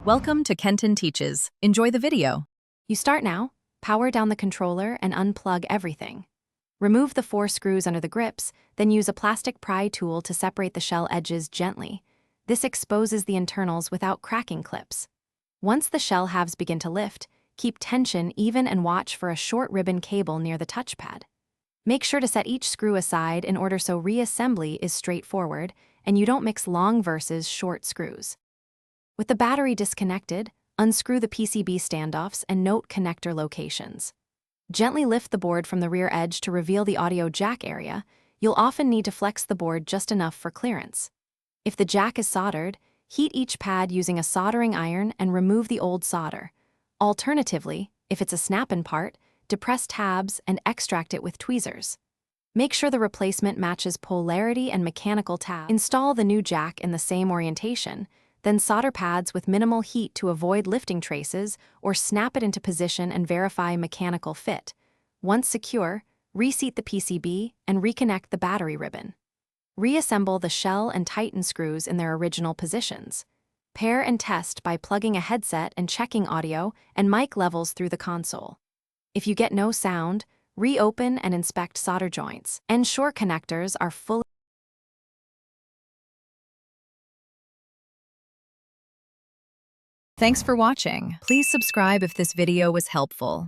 Welcome to Kenton Teaches. Enjoy the video. You start now, power down the controller and unplug everything. Remove the 4 screws under the grips, then use a plastic pry tool to separate the shell edges gently. This exposes the internals without cracking clips. Once the shell halves begin to lift, keep tension even and watch for a short ribbon cable near the touchpad. Make sure to set each screw aside in order so reassembly is straightforward and you don't mix long versus short screws. With the battery disconnected, unscrew the PCB standoffs and note connector locations. Gently lift the board from the rear edge to reveal the audio jack area. You'll often need to flex the board just enough for clearance. If the jack is soldered, heat each pad using a soldering iron and remove the old solder. Alternatively, if it's a snap-in part, depress tabs and extract it with tweezers. Make sure the replacement matches polarity and mechanical tabs. Install the new jack in the same orientation, then solder pads with minimal heat to avoid lifting traces or snap it into position and verify mechanical fit. Once secure, reseat the PCB and reconnect the battery ribbon. Reassemble the shell and tighten screws in their original positions. Pair and test by plugging a headset and checking audio and mic levels through the console. If you get no sound, reopen and inspect solder joints. Ensure connectors are fully. Thanks for watching. Please subscribe if this video was helpful.